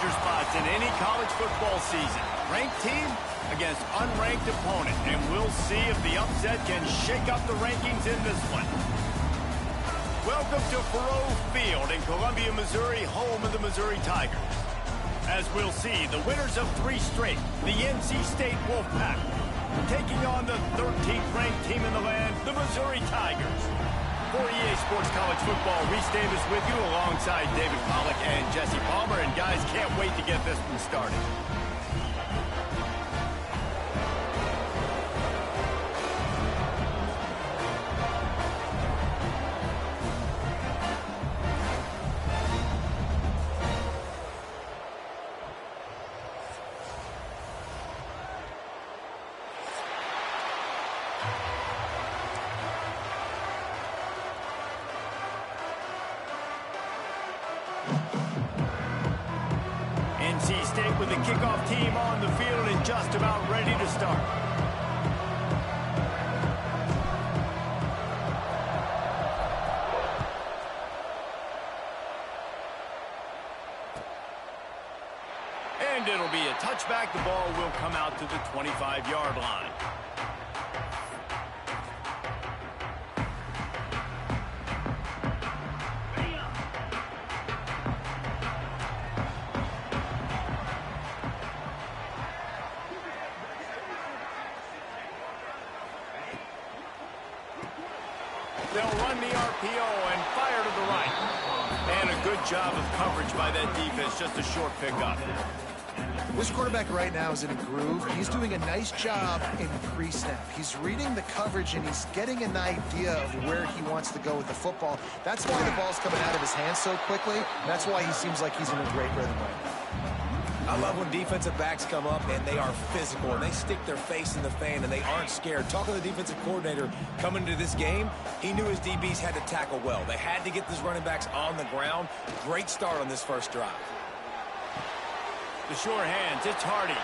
buzzer spots in any college football season. Ranked team against unranked opponent, and we'll see if the upset can shake up the rankings in this one. Welcome to Faurot Field in Columbia, Missouri, home of the Missouri Tigers. As we'll see, the winners of 3 straight, the NC State Wolfpack, taking on the 13th ranked team in the land, the Missouri Tigers. For EA Sports College Football, Reese Davis with you alongside David Pollack and Jesse Palmer. And guys, can't wait to get this one started. NC State with the kickoff team on the field and just about ready to start. And it'll be a touchback. The ball will come out to the 25-yard line. They'll run the RPO and fire to the right. And a good job of coverage by that defense. Just a short pickup. This quarterback right now is in a groove. He's doing a nice job in pre-snap. He's reading the coverage, and he's getting an idea of where he wants to go with the football. That's why the ball's coming out of his hands so quickly. That's why he seems like he's in a great rhythm right now. I love when defensive backs come up and they are physical and they stick their face in the fan and they aren't scared. Talking to the defensive coordinator coming into this game, he knew his DBs had to tackle well. They had to get these running backs on the ground. Great start on this first drive. The sure hands, it's Hardy.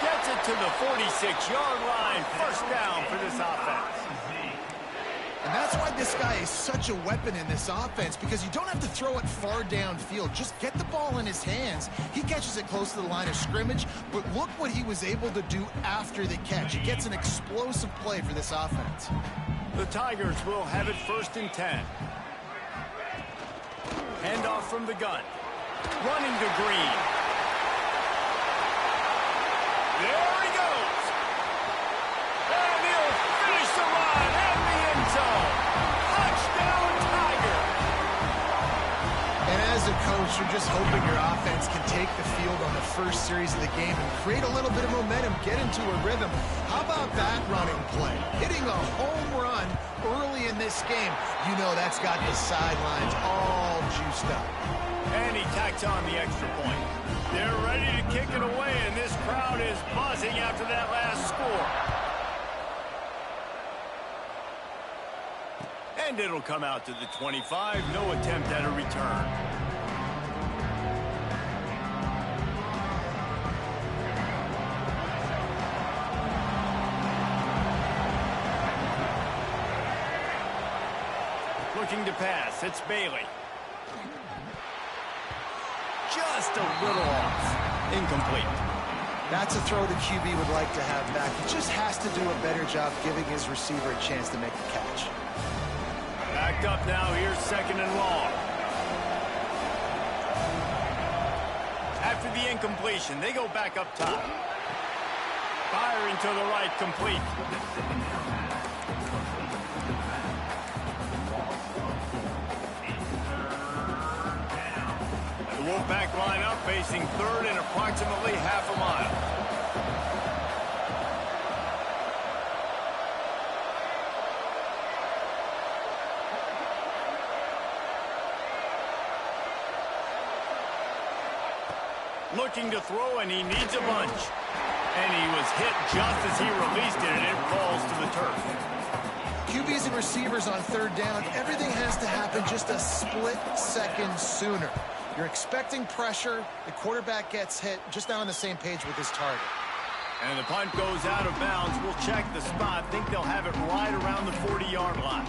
Gets it to the 46-yard line. First down for this offense. And that's why this guy is such a weapon in this offense, because you don't have to throw it far downfield. Just get the ball in his hands. He catches it close to the line of scrimmage, but look what he was able to do after the catch. He gets an explosive play for this offense. The Tigers will have it 1st and 10. Handoff from the gun. Running to Green. There he goes. And he'll finish the run in the end zone. Touchdown, Tiger. And as a coach, you're just hoping your offense can take the field on the first series of the game and create a little bit of momentum, get into a rhythm. How about that running play? Hitting a home run early in this game. You know that's got the sidelines all juiced up. And he tacks on the extra point. They're ready to kick it away, and this crowd is buzzing after that last score. And it'll come out to the 25. No attempt at a return. Looking to pass. It's Bailey. Just a little off. Incomplete. That's a throw the QB would like to have back. He just has to do a better job giving his receiver a chance to make the catch. Backed up now. Here's 2nd and long. After the incompletion, they go back up top. Firing to the right, complete. The Wolfpack line up, facing 3rd and approximately half a mile. Looking to throw, and he needs a bunch. And he was hit just as he released it, and it falls to the turf. QBs and receivers on 3rd down, everything has to happen just a split second sooner. You're expecting pressure, the quarterback gets hit, just not on the same page with his target. And the punt goes out of bounds. We'll check the spot. Think they'll have it right around the 40-yard line.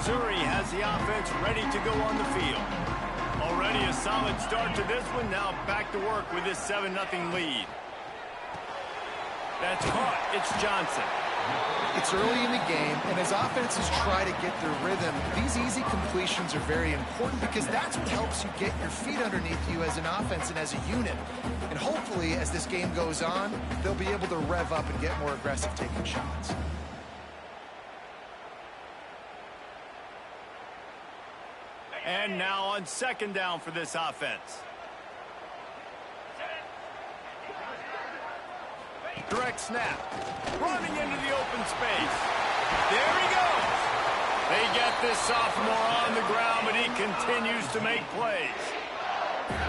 Missouri has the offense ready to go on the field. Already a solid start to this one. Now back to work with this 7-0 lead. That's caught. It's Johnson. It's early in the game, and as offenses try to get their rhythm, these easy completions are very important because that's what helps you get your feet underneath you as an offense and as a unit. And hopefully, as this game goes on, they'll be able to rev up and get more aggressive taking shots. And now on 2nd down for this offense. Direct snap. Running into the open space. There he goes. They get this sophomore on the ground, but he continues to make plays.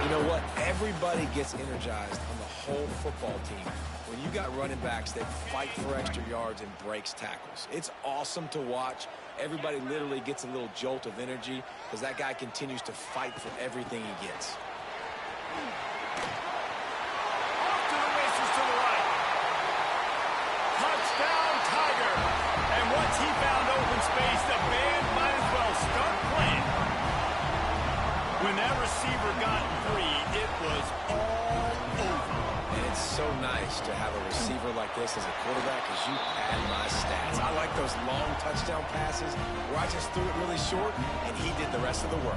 You know what? Everybody gets energized on the whole football team when you got running backs that fight for extra yards and breaks tackles. It's awesome to watch. Everybody literally gets a little jolt of energy because that guy continues to fight for everything he gets. Off to the races to the right. Touchdown, Tiger. And once he found open space, the band might as well start playing. When that receiver got free, it was all over. And it's so nice to have a receiver like this as a quarterback because you pad my stats. I like those long touchdown passes where I just threw it really short and he did the rest of the work.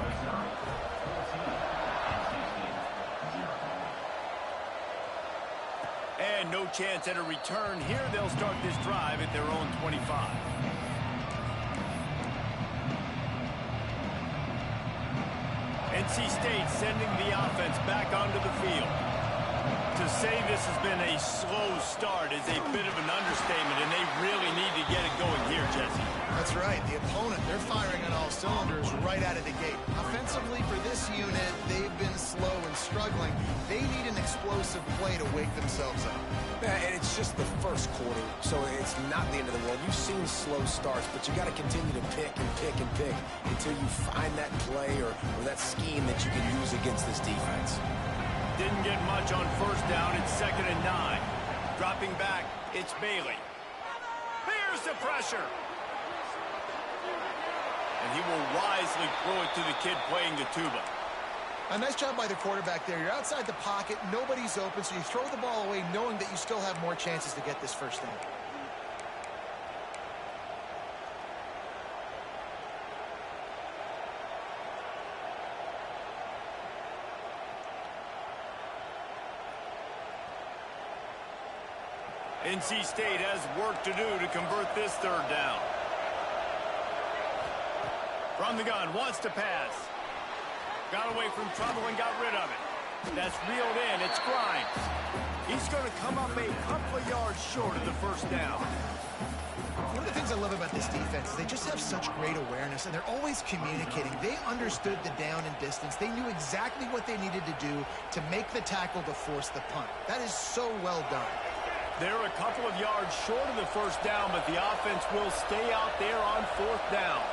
And no chance at a return here. They'll start this drive at their own 25. NC State sending the offense back onto the field. To say this has been a slow start is a bit of an understatement, and they really need to get it going here, Jesse. That's right. The opponent, they're firing on all cylinders right out of the gate. Offensively, for this unit, they've been slow and struggling. They need an explosive play to wake themselves up. Yeah, and it's just the first quarter, so it's not the end of the world. You've seen slow starts, but you got to continue to pick and pick and pick until you find that play or that scheme that you can use against this defense. Didn't get much on 1st down. It's 2nd and 9. Dropping back, it's Bailey. Here's the pressure. And he will wisely throw it to the kid playing the tuba. A nice job by the quarterback there. You're outside the pocket, nobody's open, so you throw the ball away knowing that you still have more chances to get this 1st down. NC State has work to do to convert this 3rd down. From the gun, wants to pass. Got away from trouble and got rid of it. That's reeled in. It's Grimes. He's going to come up a couple of yards short of the 1st down. One of the things I love about this defense is they just have such great awareness, and they're always communicating. They understood the down and distance. They knew exactly what they needed to do to make the tackle to force the punt. That is so well done. They're a couple of yards short of the 1st down, but the offense will stay out there on 4th down.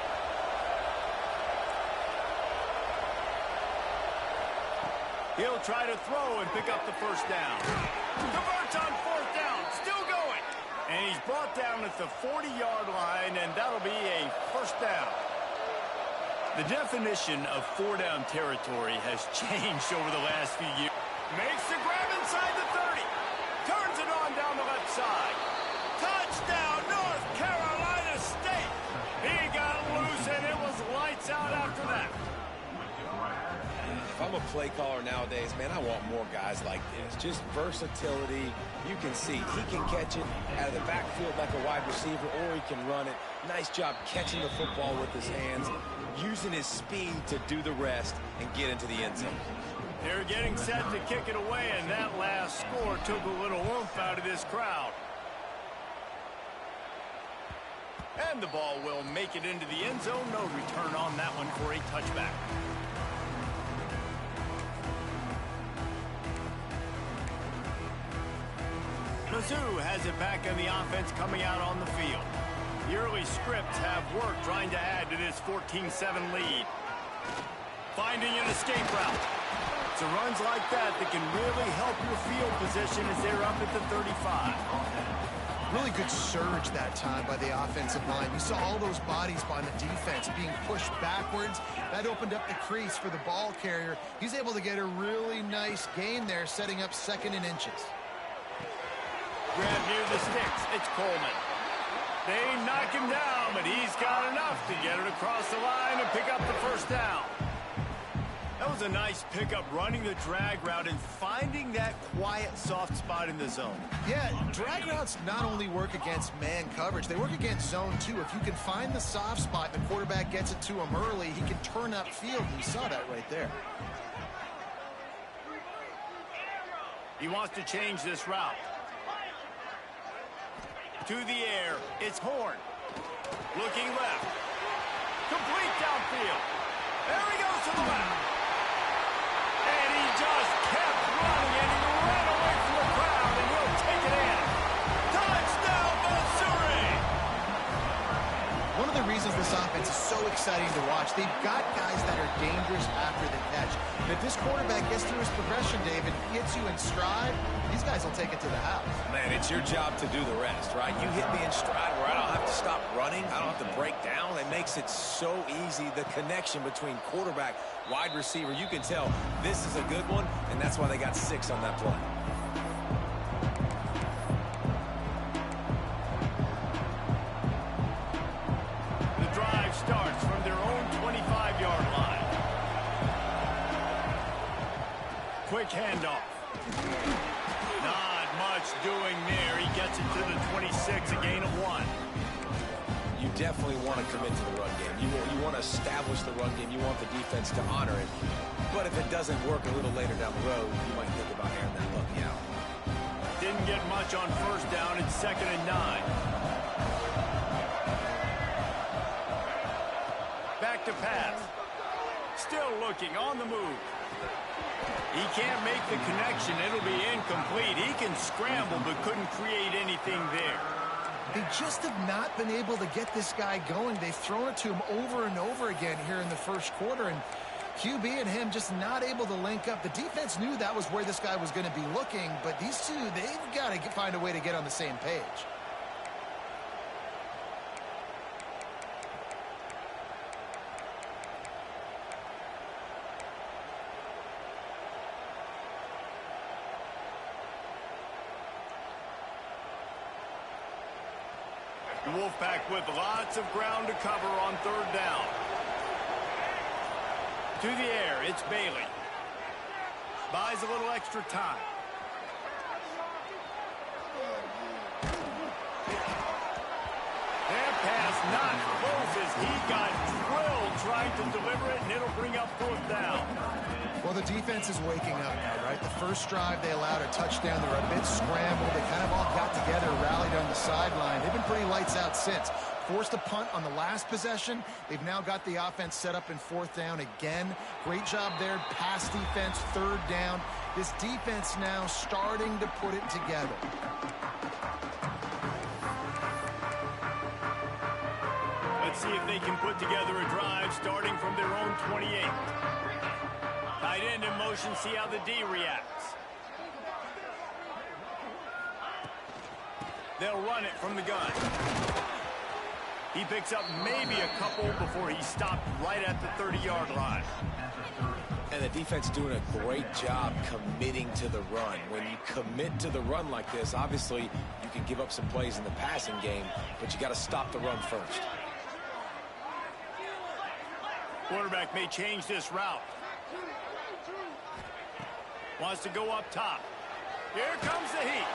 He'll try to throw and pick up the 1st down. Converts on 4th down, still going. And he's brought down at the 40-yard line, and that'll be a 1st down. The definition of 4-down territory has changed over the last few years. Makes the grab inside the 30. Turns it on down the left side. Touchdown, North Carolina State. He got loose, and it was lights out after that. If I'm a play caller nowadays, man, I want more guys like this. Just versatility. You can see he can catch it out of the backfield like a wide receiver, or he can run it. Nice job catching the football with his hands, using his speed to do the rest and get into the end zone. They're getting set to kick it away, and that last score took a little oomph out of this crowd. And the ball will make it into the end zone. No return on that one for a touchback. Mizzou has it back on the offense coming out on the field. The early scripts have worked trying to add to this 14-7 lead. Finding an escape route. So runs like that can really help your field position as they're up at the 35. Really good surge that time by the offensive line. You saw all those bodies by the defense being pushed backwards. That opened up the crease for the ball carrier. He's able to get a really nice gain there, setting up 2nd and inches. Grab near the sticks. It's Coleman. They knock him down, but he's got enough to get it across the line and pick up the first down. That was a nice pickup, running the drag route and finding that quiet, soft spot in the zone. Yeah, drag routes not only work against man coverage, they work against zone too. If you can find the soft spot and the quarterback gets it to him early, he can turn upfield. And you saw that right there. He wants to change this route. To the air, it's Horn. Looking left. Complete downfield. There he goes to the left. And he just kept running, and he ran away from the crowd, and he'll take it in. Touchdown, Missouri! One of the reasons this offense is so exciting to watch, they've got guys that are dangerous after the catch. And if this quarterback gets through his progression, David, gets you in stride, these guys will take it to the house. Man, it's your job to do the rest, right? You hit me in stride where I don't have to stop running. I don't have to break down. It makes it so easy. The connection between quarterback, wide receiver, you can tell this is a good one, and that's why they got 6 on that play. The drive starts from their own 25-yard line. Quick handoff. Not much doing there. He gets it to the 26, a gain of 1. You definitely want to commit to the run game. You want to establish the run game. You want the defense to honor it. But if it doesn't work a little later down the road, you might think about airing that monkey out. Didn't get much on first down. It's 2nd and 9. Back to pass. Still looking on the move. He can't make the connection. It'll be incomplete. He can scramble, but couldn't create anything there. They just have not been able to get this guy going. They've thrown it to him over and over again here in the first quarter, and QB and him just not able to link up. The defense knew that was where this guy was going to be looking, but these two, they've got to find a way to get on the same page. The Wolfpack with lots of ground to cover on 3rd down. To the air, it's Bailey. Buys a little extra time. That pass not close as he got drilled trying to deliver it, and it'll bring up 4th down. Well, the defense is waking up now, right? The first drive, they allowed a touchdown. They were a bit scrambled. They kind of all got together, rallied on the sideline. They've been pretty lights out since. Forced a punt on the last possession. They've now got the offense set up in 4th down again. Great job there. Pass defense, 3rd down. This defense now starting to put it together. Let's see if they can put together a drive starting from their own 28. Tight end in motion, see how the D reacts. They'll run it from the gun. He picks up maybe a couple before he stopped right at the 30-yard line. And the defense doing a great job committing to the run. When you commit to the run like this, obviously you can give up some plays in the passing game, but you got to stop the run first. Quarterback may change this route. Wants to go up top. Here comes the heat.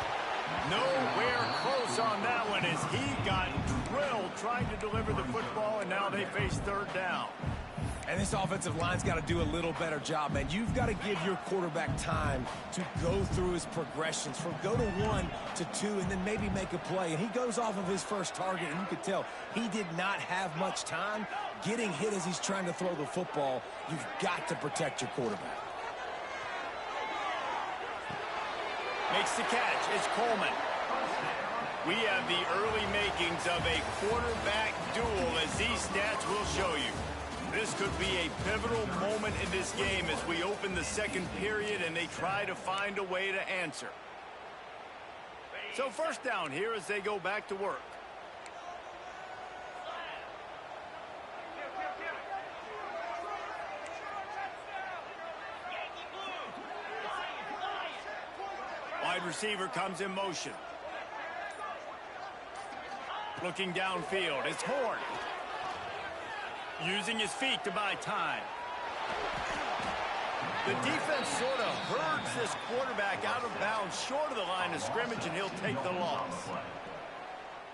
Nowhere close on that one as he got drilled trying to deliver the football, and now they face 3rd down. And this offensive line's got to do a little better job, man. You've got to give your quarterback time to go through his progressions from go to 1 to 2 and then maybe make a play. And he goes off of his first target, and you could tell he did not have much time getting hit as he's trying to throw the football. You've got to protect your quarterback. Makes the catch. It's Coleman. We have the early makings of a quarterback duel, as these stats will show you. This could be a pivotal moment in this game as we open the 2nd period and they try to find a way to answer. So first down here as they go back to work. Wide receiver comes in motion. Looking downfield, it's Horn. Using his feet to buy time. The defense sort of herds this quarterback out of bounds short of the line of scrimmage, and he'll take the loss.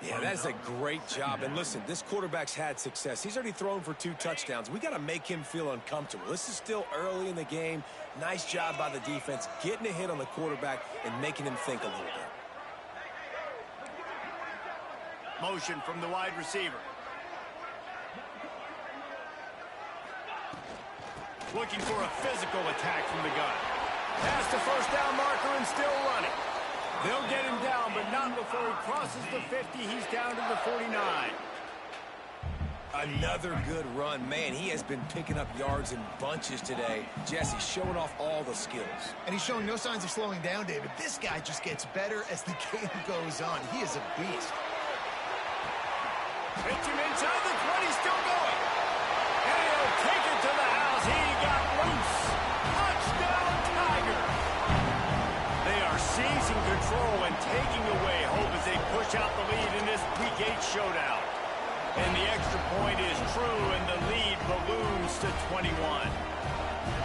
Yeah, that's a great job. And listen, this quarterback's had success. He's already thrown for 2 touchdowns. We got to make him feel uncomfortable. This is still early in the game. Nice job by the defense, getting a hit on the quarterback and making him think a little bit. Motion from the wide receiver. Looking for a physical attack from the gun. Past the first down marker and still running. They'll get him down, but not before he crosses the 50. He's down to the 49. Another good run. Man, he has been picking up yards in bunches today. Jesse showing off all the skills. And he's showing no signs of slowing down, David. This guy just gets better as the game goes on. He is a beast. Hits him inside the 20, still going. And he'll take it to the house. He got loose. Touchdown, Tiger. They are seizing control and taking away hope as they push out the lead in this P-Gate showdown. And the extra point is true, and the lead balloons to 21.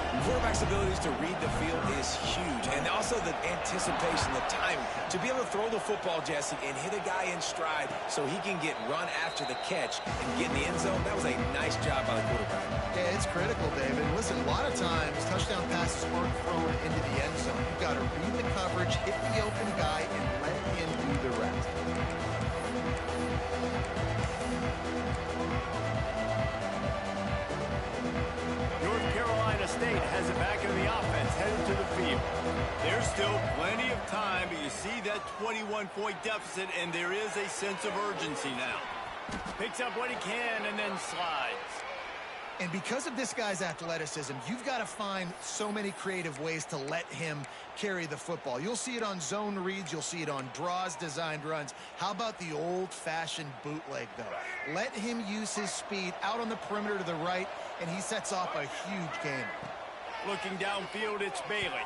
The quarterback's abilities to read the field is huge, and also the anticipation, the timing. To be able to throw the football, Jesse, and hit a guy in stride so he can get run after the catch and get in the end zone, that was a nice job by the quarterback. Yeah, it's critical, David. Listen, a lot of times, touchdown passes aren't thrown into the end zone. You've got to read the coverage, hit the open guy, and let him do the rest. State has it back in the offense, headed to the field. There's still plenty of time, but you see that 21-point deficit, and there is a sense of urgency now. Picks up what he can and then slides. And because of this guy's athleticism, you've got to find so many creative ways to let him carry the football. You'll see it on zone reads. You'll see it on draws, designed runs. How about the old-fashioned bootleg, though? Let him use his speed out on the perimeter to the right, and he sets off a huge game. Looking downfield, it's Bailey.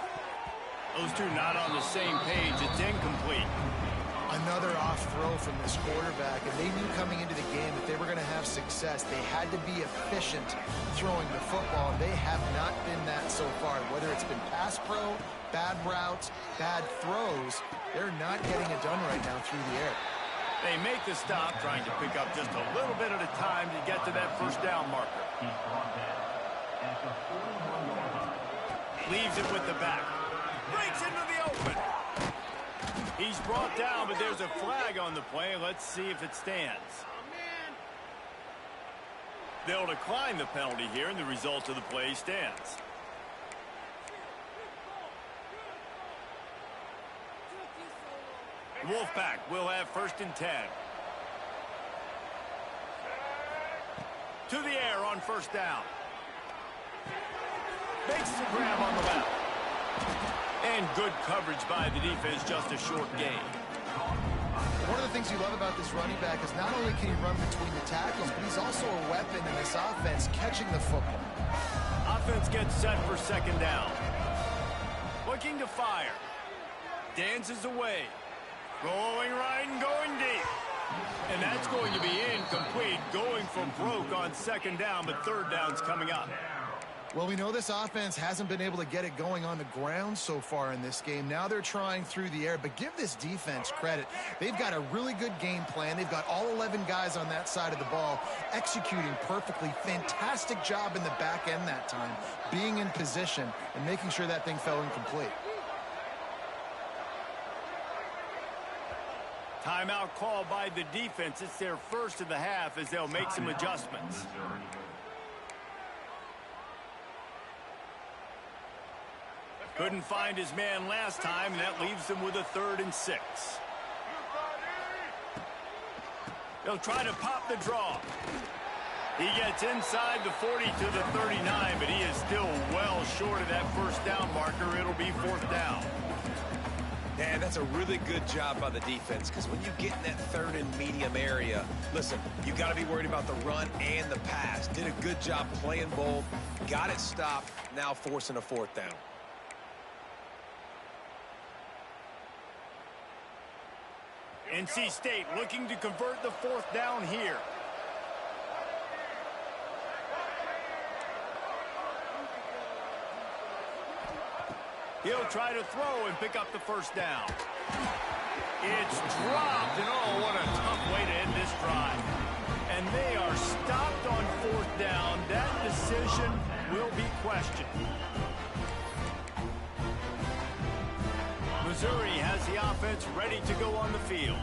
Those two not on the same page. It's incomplete. Another off throw from this quarterback, and they knew coming into the game that they were going to have success. They had to be efficient throwing the football, and they have not been that so far. Whether it's been pass pro, bad routes, bad throws, they're not getting it done right now through the air. They make the stop, trying to pick up just a little bit at a time to get to that first down marker. Leaves it with the back. Breaks into the open. He's brought down, but there's a flag on the play. Let's see if it stands. They'll decline the penalty here, and the result of the play stands. Wolfpack will have 1st and 10. To the air on 1st down. Makes the grab on the left. And good coverage by the defense, just a short gain. One of the things you love about this running back is not only can he run between the tackles, but he's also a weapon in this offense, catching the football. Offense gets set for 2nd down. Looking to fire. Dances away. Rolling right and going deep. And that's going to be incomplete, going for broke on 2nd down, but 3rd down's coming up. Well, we know this offense hasn't been able to get it going on the ground so far in this game. Now they're trying through the air, but give this defense credit. They've got a really good game plan. They've got all 11 guys on that side of the ball executing perfectly. Fantastic job in the back end that time, being in position and making sure that thing fell incomplete. Timeout call by the defense. It's their first of the half as they'll make some adjustments. Couldn't find his man last time, and that leaves them with a 3rd and 6. They'll try to pop the draw. He gets inside the 40 to the 39, but he is still well short of that 1st down marker. It'll be 4th down. And that's a really good job by the defense, because when you get in that third and medium area, listen, you got to be worried about the run and the pass. Did a good job playing both, got it stopped, now forcing a fourth down. NC State looking to convert the fourth down here. He'll try to throw and pick up the first down. It's dropped, and oh, what a tough way to end this drive. And they are stopped on fourth down. That decision will be questioned. Missouri has the offense ready to go on the field.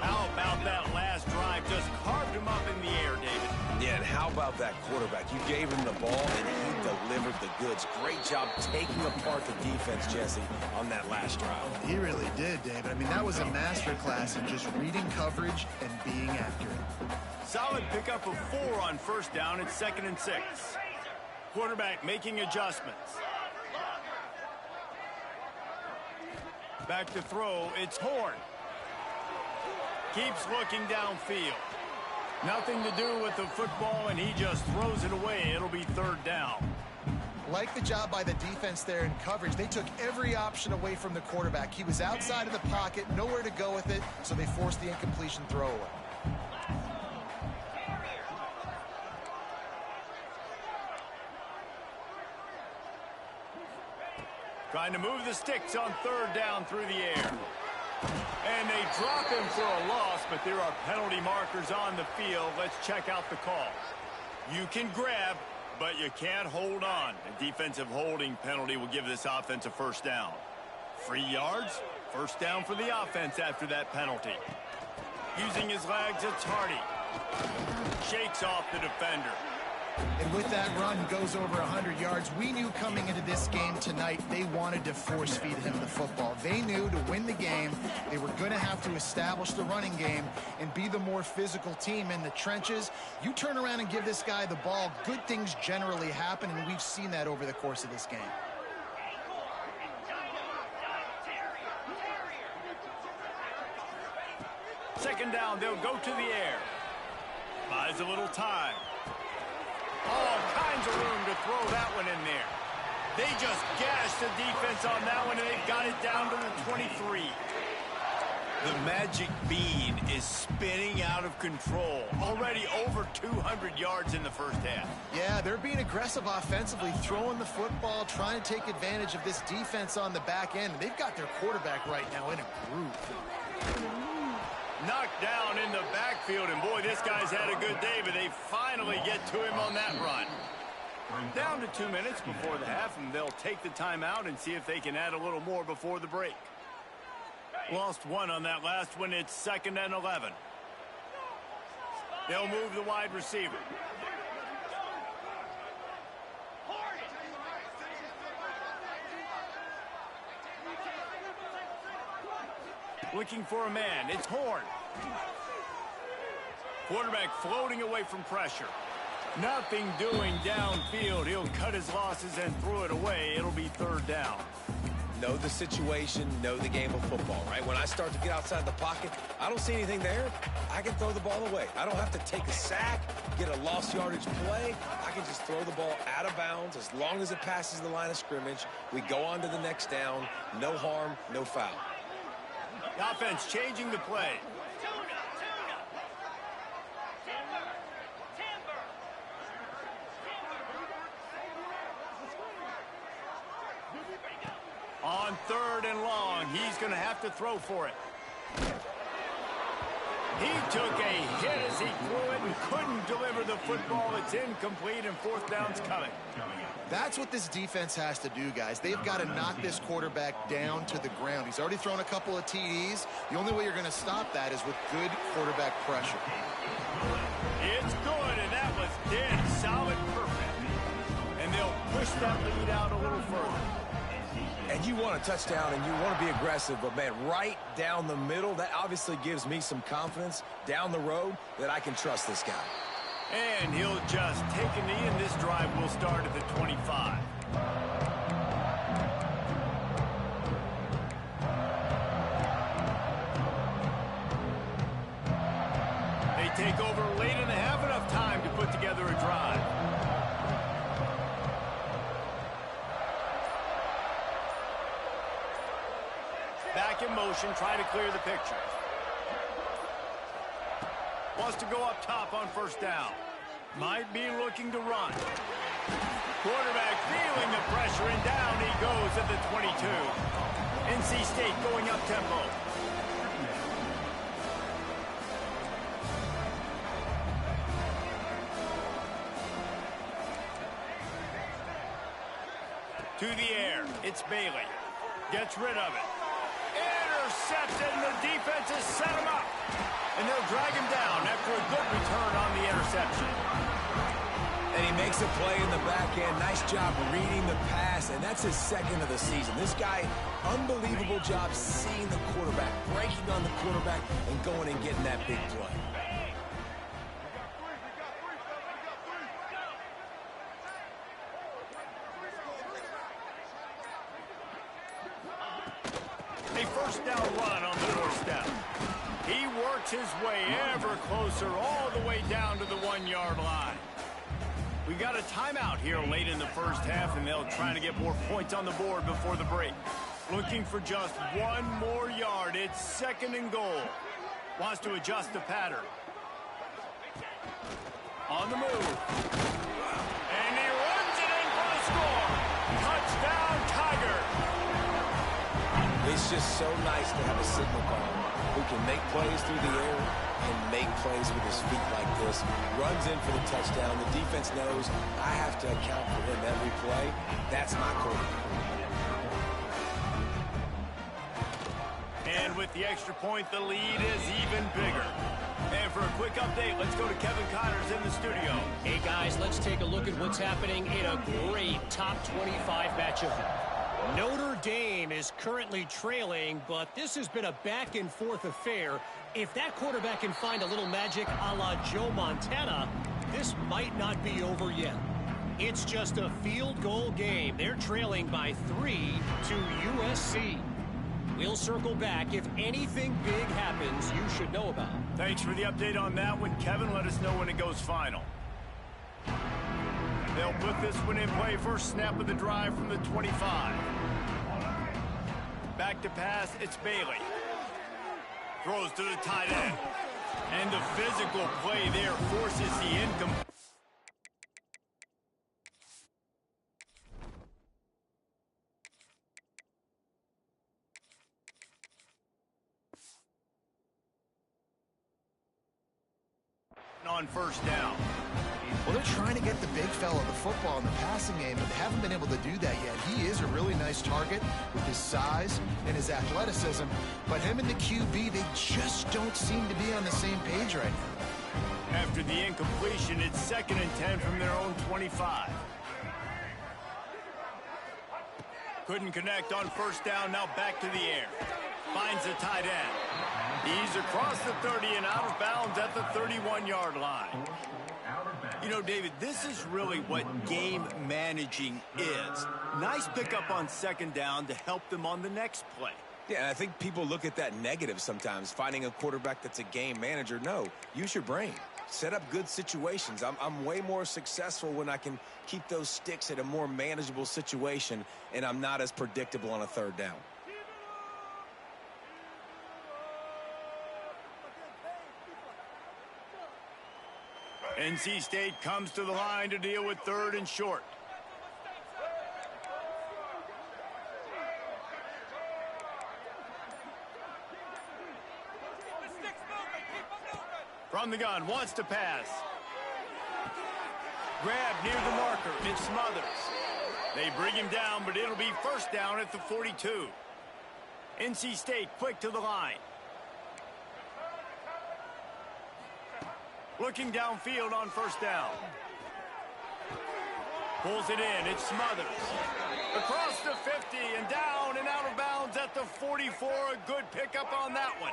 How about that last drive? Just carved him up in the air, David. Yeah, and how about that quarterback? You gave him the ball, and he delivered the goods. Great job taking apart the defense, Jesse, on that last drive. He really did, David. I mean, that was a masterclass in just reading coverage and being accurate. Solid pickup of 4 on first down. It's 2nd and 6. Quarterback making adjustments. Back to throw. It's Horn. Keeps looking downfield. Nothing to do with the football, and he just throws it away. It'll be 3rd down. Like the job by the defense there in coverage. They took every option away from the quarterback. He was outside of the pocket, nowhere to go with it, so they forced the incompletion throwaway. Trying to move the sticks on 3rd down through the air. And they drop him for a loss, but there are penalty markers on the field. Let's check out the call. You can grab, but you can't hold on. A defensive holding penalty will give this offense a first down. 3 yards, first down for the offense after that penalty. Using his legs, it's Hardy. Shakes off the defender. And with that run, goes over 100 yards. We knew coming into this game tonight, they wanted to force feed him the football. They knew to win the game, they were going to have to establish the running game and be the more physical team in the trenches. You turn around and give this guy the ball, good things generally happen, and we've seen that over the course of this game. Second down, they'll go to the air. Buys a little time. All kinds of room to throw that one in there. They just gashed the defense on that one, and they've got it down to the 23. The magic bean is spinning out of control. Already over 200 yards in the first half. Yeah, they're being aggressive offensively, throwing the football, trying to take advantage of this defense on the back end. They've got their quarterback right now in a groove. Knocked down in the backfield, and boy, this guy's had a good day, but they finally get to him on that run. Down to 2 minutes before the half, and they'll take the timeout and see if they can add a little more before the break. Lost 1 on that last one. It's 2nd and 11. They'll move the wide receiver. Looking for a man. It's Horn. Quarterback floating away from pressure. Nothing doing downfield. He'll cut his losses and throw it away. It'll be 3rd down. Know the situation, know the game of football, right? When I start to get outside the pocket, I don't see anything there. I can throw the ball away. I don't have to take a sack, get a lost yardage play. I can just throw the ball out of bounds as long as it passes the line of scrimmage. We go on to the next down. No harm, no foul. The offense changing the play. On 3rd and long, he's going to have to throw for it. He took a hit as he threw it and couldn't deliver the football. It's incomplete, and 4th down's coming. That's what this defense has to do, guys. They've got to knock this quarterback down to the ground. He's already thrown a couple of TDs. The only way you're going to stop that is with good quarterback pressure. It's good, and that was dead solid, perfect. And they'll push that lead out a little further. And you want a touchdown, and you want to be aggressive, but, man, right down the middle, that obviously gives me some confidence down the road that I can trust this guy. And he'll just take a knee, and this drive will start at the 25. take over late in the half, enough time to put together a drive. Back in motion, try to clear the picture. Wants to go up top on first down. Might be looking to run. Quarterback feeling the pressure, and down he goes at the 22. NC State going up tempo. To the air, it's Bailey. Gets rid of it. Intercepted, and the defense has set him up. And they'll drag him down after a good return on the interception. And he makes a play in the back end. Nice job reading the pass, and that's his second of the season. This guy, unbelievable job seeing the quarterback, breaking on the quarterback, and going and getting that big play. A first down run on the doorstep. He works his way ever closer all the way down to the 1-yard line. We got a timeout here late in the first half, and they'll try to get more points on the board before the break. Looking for just one more yard. It's 2nd and goal. Wants to adjust the pattern. On the move. And he runs it in for the score. Touchdown, Tiger. It's just so nice to have a signal call who can make plays through the air and make plays with his feet like this. Runs in for the touchdown. The defense knows I have to account for him every play. That's my quarterback. And with the extra point, the lead is even bigger. And for a quick update, let's go to Kevin Connors in the studio. Hey, guys, let's take a look at what's happening in a great top 25 matchup. Notre Dame is currently trailing, but this has been a back-and-forth affair. If that quarterback can find a little magic a la Joe Montana, this might not be over yet. It's just a field goal game. They're trailing by 3 to USC. We'll circle back. If anything big happens, you should know about. Thanks for the update on that one, Kevin. Let us know when it goes final. They'll put this one in play. First snap of the drive from the 25. Back to pass, it's Bailey. Throws to the tight end. And the physical play there forces the incomplete. On first down. Well, they're trying to get the big fella the football in the passing game, but they haven't been able to do that yet. He is a really nice target with his size and his athleticism, but him and the QB, they just don't seem to be on the same page right now. After the incompletion, it's 2nd and 10 from their own 25. Couldn't connect on first down, now back to the air. Finds the tight end. He's across the 30 and out of bounds at the 31-yard line. You know, David, this is really what game managing is. Nice pickup on 2nd down to help them on the next play. Yeah, and I think people look at that negative sometimes, finding a quarterback that's a game manager. No, use your brain. Set up good situations. I'm way more successful when I can keep those sticks at a more manageable situation, and I'm not as predictable on a 3rd down. NC State comes to the line to deal with 3rd and short. From the gun, wants to pass. Grab near the marker, it's Smothers. They bring him down, but it'll be first down at the 42. NC State quick to the line. Looking downfield on first down. Pulls it in, it's Smothers. Across the 50 and down and out of bounds at the 44. A good pickup on that one.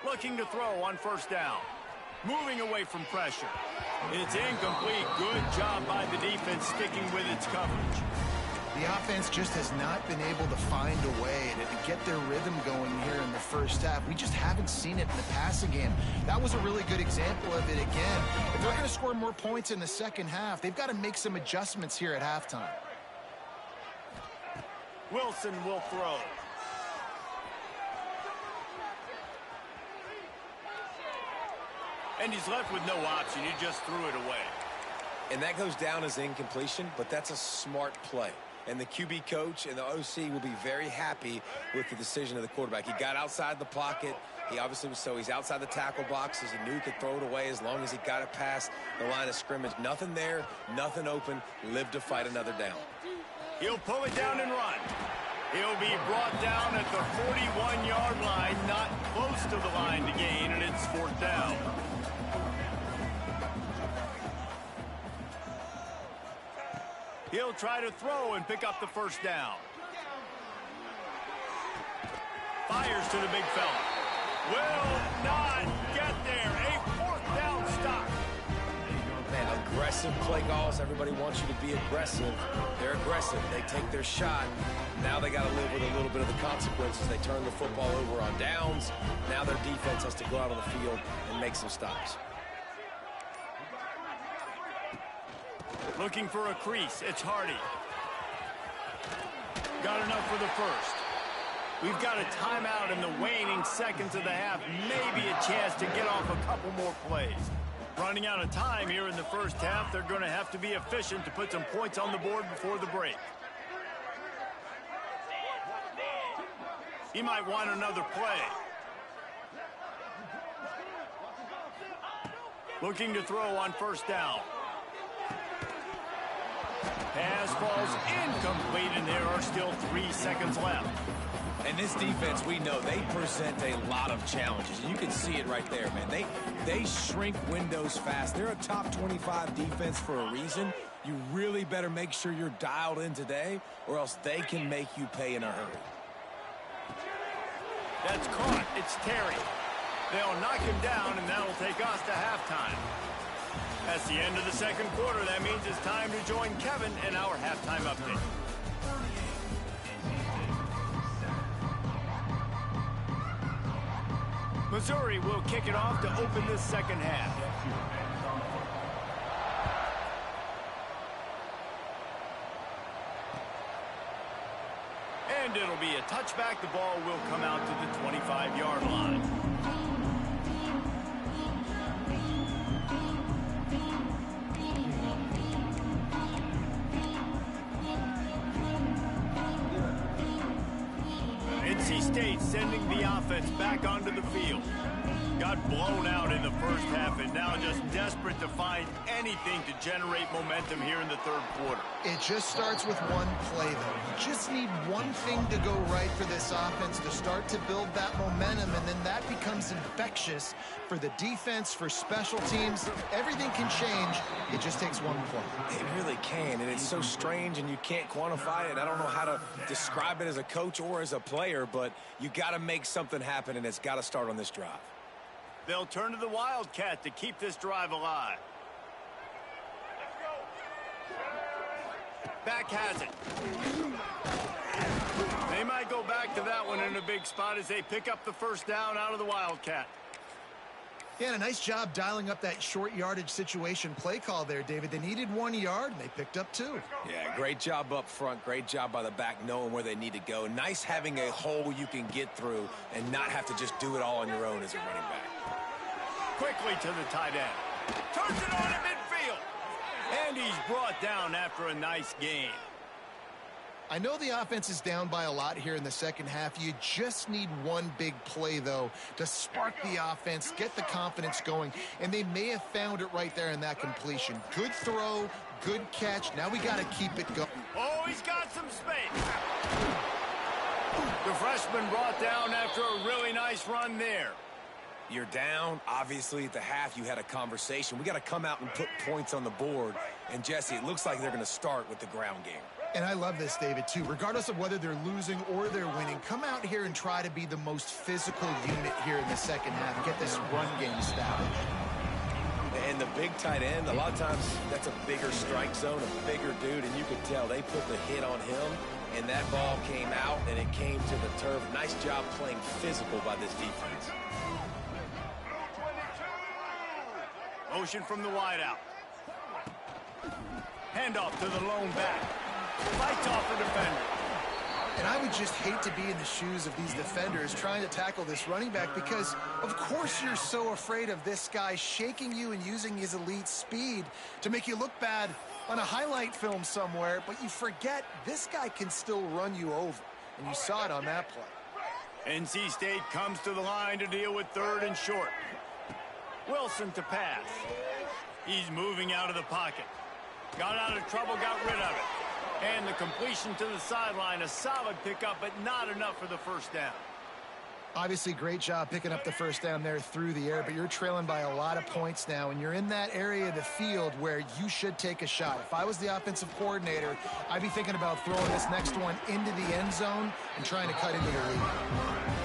Looking to throw on first down. Moving away from pressure. It's incomplete. Good job by the defense sticking with its coverage. The offense just has not been able to find a way to get their rhythm going here in the first half. We just haven't seen it in the passing game. That was a really good example of it again. If they're going to score more points in the second half, they've got to make some adjustments here at halftime. Wilson will throw. And he's left with no option. He just threw it away. And that goes down as incompletion, but that's a smart play. And the QB coach and the OC will be very happy with the decision of the quarterback. He got outside the pocket. He obviously was, so he's outside the tackle boxes. He knew he could throw it away as long as he got it past the line of scrimmage. Nothing there, nothing open. Live to fight another down. He'll pull it down and run. He'll be brought down at the 41-yard line, not close to the line to gain, and it's 4th down. He'll try to throw and pick up the first down. Fires to the big fella. Will not get there. A 4th down stop. Man, aggressive play calls. Everybody wants you to be aggressive. They're aggressive. They take their shot. Now they got to live with a little bit of the consequences. They turn the football over on downs. Now their defense has to go out on the field and make some stops. Looking for a crease. It's Hardy. Got enough for the first. We've got a timeout in the waning seconds of the half. Maybe a chance to get off a couple more plays. Running out of time here in the first half. They're going to have to be efficient to put some points on the board before the break. He might want another play. Looking to throw on first down. Pass falls incomplete, and there are still 3 seconds left. And this defense, we know, they present a lot of challenges. You can see it right there, man. They shrink windows fast. They're a top 25 defense for a reason. You really better make sure you're dialed in today, or else they can make you pay in a hurry. That's caught. It's Terry. They'll knock him down, and that'll take us to halftime. That's the end of the second quarter. That means it's time to join Kevin in our halftime update. Missouri will kick it off to open this second half. And it'll be a touchback. The ball will come out to the 25-yard line. NC State sending the offense back onto the field. Got blown out in the first half and now just desperate to find anything to generate momentum here in the third quarter. It just starts with one play, though. You just need one thing to go right for this offense to start to build that momentum, and then that becomes infectious for the defense, for special teams. Everything can change. It just takes one play. It really can, and it's so strange, and you can't quantify it. I don't know how to describe it as a coach or as a player, but you got to make something happen, and it's got to start on this drive. They'll turn to the Wildcat to keep this drive alive. Back has it. They might go back to that one in a big spot as they pick up the first down out of the Wildcat. Yeah, and a nice job dialing up that short yardage situation play call there, David. They needed 1 yard, and they picked up 2. Yeah, great job up front. Great job by the back knowing where they need to go. Nice having a hole you can get through and not have to just do it all on your own as a running back. Quickly to the tight end. Turns it on in midfield. And he's brought down after a nice gain. I know the offense is down by a lot here in the second half. You just need one big play, though, to spark the offense, get the confidence going, and they may have found it right there in that completion. Good throw, good catch. Now we got to keep it going. Oh, he's got some space. The freshman brought down after a really nice run there. You're down. Obviously, at the half, you had a conversation. We got to come out and put points on the board. And, Jesse, it looks like they're going to start with the ground game. And I love this, David, too. Regardless of whether they're losing or they're winning, come out here and try to be the most physical unit here in the second half. Get this run game established. And the big tight end, a lot of times that's a bigger strike zone, a bigger dude, and you could tell they put the hit on him, and that ball came out, and it came to the turf. Nice job playing physical by this defense. Motion from the wideout. Handoff to the lone back. Fights off the defender. And I would just hate to be in the shoes of these defenders trying to tackle this running back because, of course, you're so afraid of this guy shaking you and using his elite speed to make you look bad on a highlight film somewhere, but you forget this guy can still run you over, and you saw it on that play. NC State comes to the line to deal with 3rd and short. Wilson to pass. He's moving out of the pocket. Got out of trouble, got rid of it. And the completion to the sideline, a solid pickup, but not enough for the first down. Obviously, great job picking up the first down there through the air, but you're trailing by a lot of points now, and you're in that area of the field where you should take a shot. If I was the offensive coordinator, I'd be thinking about throwing this next one into the end zone and trying to cut into the lead.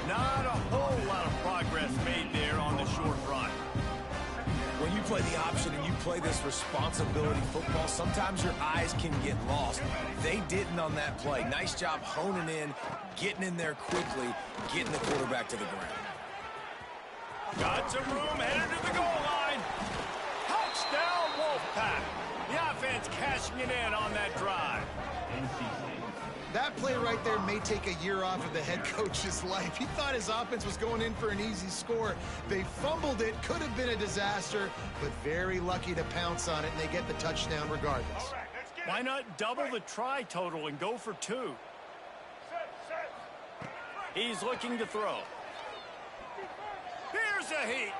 Not a whole lot of progress made there on the short run. When you play the option and you play this responsibility football, sometimes your eyes can get lost. They didn't on that play. Nice job honing in, getting in there quickly, getting the quarterback to the ground. Got some room, headed to the goal line. Touchdown, Wolfpack. The offense cashing it in on that drive. That play right there may take a year off of the head coach's life. He thought his offense was going in for an easy score. They fumbled it, could have been a disaster, but very lucky to pounce on it, and they get the touchdown regardless. Why not double the try total and go for 2? He's looking to throw. Here's a heat.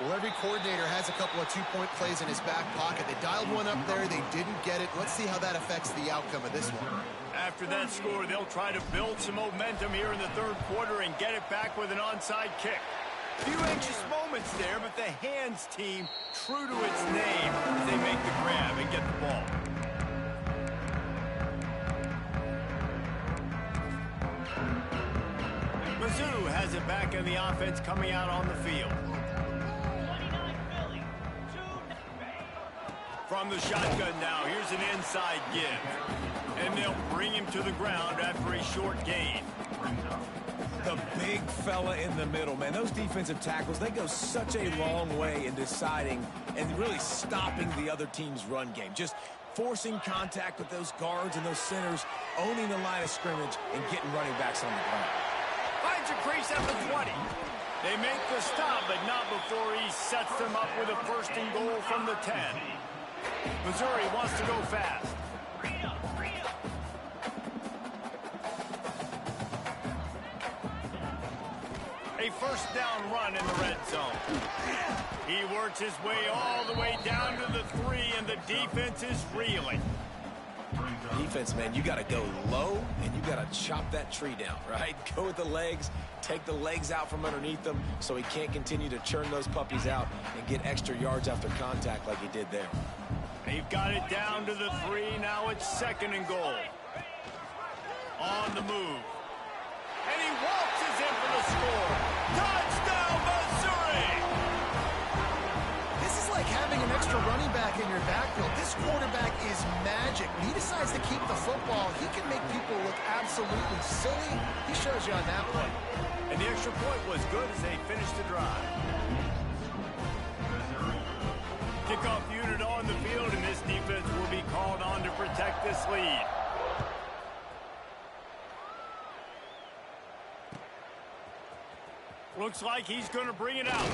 Well, every coordinator has a couple of two-point plays in his back pocket. They dialed one up there. They didn't get it. Let's see how that affects the outcome of this one. After that score, they'll try to build some momentum here in the 3rd quarter and get it back with an onside kick. Few anxious moments there, but the hands team true to its name as they make the grab and get the ball. Mizzou has it back in the offense coming out on the field. From the shotgun now, here's an inside give. And they'll bring him to the ground after a short gain. The big fella in the middle, man. Those defensive tackles, they go such a long way in deciding and really stopping the other team's run game. Just forcing contact with those guards and those centers, owning the line of scrimmage, and getting running backs on the ground. Finds a crease at the 20. They make the stop, but not before he sets them up with a 1st and goal from the 10. Missouri wants to go fast. A 1st down run in the red zone. He works his way all the way down to the 3, and the defense is reeling. Defense, man, you got to go low, and you got to chop that tree down, right? Go with the legs, take the legs out from underneath them so he can't continue to churn those puppies out and get extra yards after contact like he did there. They've got it down to the 3. Now it's 2nd and goal. On the move. And he waltzes in for the score. Touchdown, Missouri! This is like having an extra running back in your backfield. This quarterback is magic. When he decides to keep the football, he can make people look absolutely silly. He shows you on that play. And the extra point was good as they finished the drive. Kickoff unit on the field, and this defense will be called on to protect this lead. Looks like he's going to bring it out.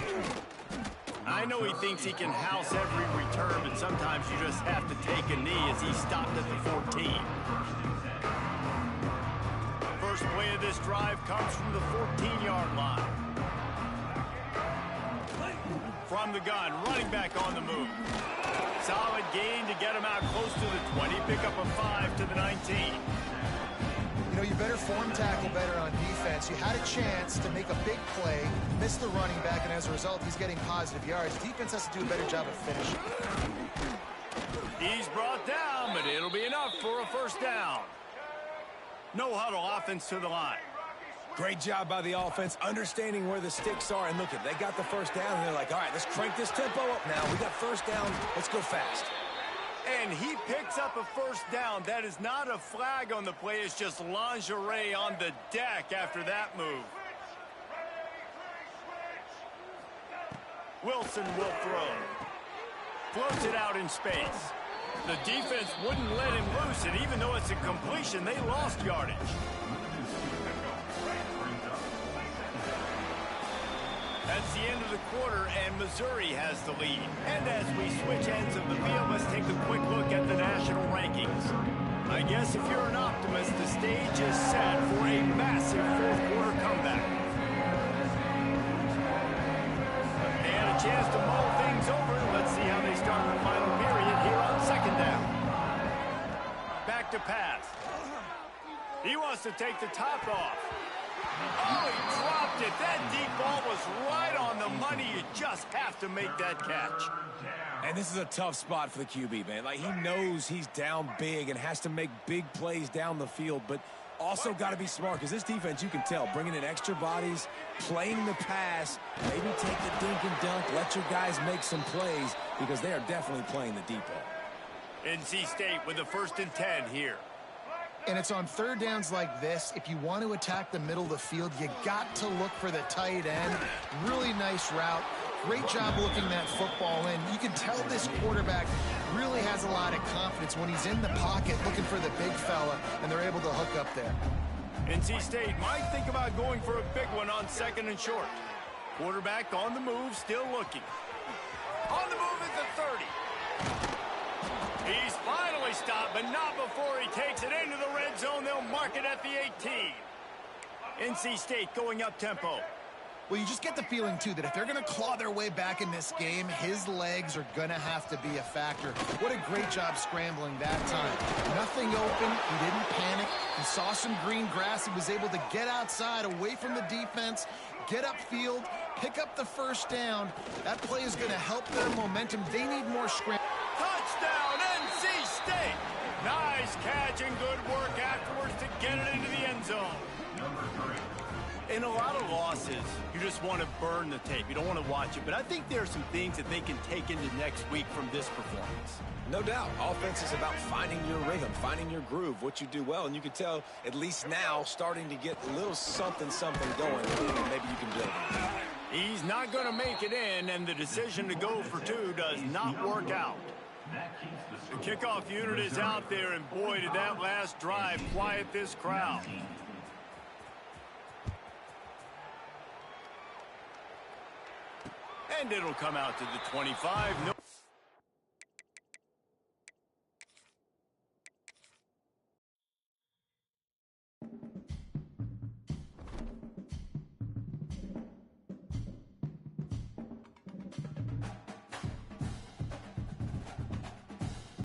I know he thinks he can house every return, but sometimes you just have to take a knee as he stopped at the 14. First play of this drive comes from the 14-yard line. From the gun, running back on the move. Solid gain to get him out close to the 20. Pick up a 5 to the 19. You know, you better form tackle better on defense. You had a chance to make a big play, missed the running back, and as a result, he's getting positive yards. Defense has to do a better job of finishing. He's brought down, but it'll be enough for a 1st down. No huddle offense to the line. Great job by the offense, understanding where the sticks are. And look, they got the first down, and they're like, all right, let's crank this tempo up now. We got first down. Let's go fast. And he picks up a first down. That is not a flag on the play. It's just lingerie on the deck after that move. Wilson will throw. Floats it out in space. The defense wouldn't let him loose, and even though it's a completion, they lost yardage. That's the end of the quarter, and Missouri has the lead. And as we switch ends of the field, let's take a quick look at the national rankings. I guess if you're an optimist, the stage is set for a massive fourth-quarter comeback. They had a chance to mull things over. Let's see how they start the final period here on second down. Back to pass. He wants to take the top off. Oh, he dropped it. That deep ball was right on the money. You just have to make that catch. And this is a tough spot for the QB, man. Like, he knows he's down big and has to make big plays down the field, but also got to be smart, because this defense, you can tell, bringing in extra bodies, playing the pass, maybe take the dink and dunk, let your guys make some plays, because they are definitely playing the deep ball. NC State with the 1st and 10 here. And it's on third downs like this. If you want to attack the middle of the field, you got to look for the tight end. Really nice route. Great job looking that football in. You can tell this quarterback really has a lot of confidence when he's in the pocket looking for the big fella, and they're able to hook up there. NC State might think about going for a big one on 2nd and short. Quarterback on the move, still looking. On the move at the 30. He's finally stopped, but not before he takes it into the red zone. They'll mark it at the 18. NC State going up tempo. Well, you just get the feeling, too, that if they're going to claw their way back in this game, his legs are going to have to be a factor. What a great job scrambling that time. Nothing open. He didn't panic. He saw some green grass. He was able to get outside, away from the defense, get upfield, pick up the first down. That play is going to help their momentum. They need more scramble. Touchdown, NC State. Nice catch and good work afterwards to get it into the end zone. In a lot of losses, you just want to burn the tape. You don't want to watch it. But I think there are some things that they can take into next week from this performance. No doubt. Offense is about finding your rhythm, finding your groove, what you do well. And you can tell, at least now, starting to get a little something going. And maybe you can build it. He's not going to make it in, and the decision to go for 2 does not work out. The kickoff unit is out there, and boy, did that last drive quiet this crowd. And it'll come out to the 25. No.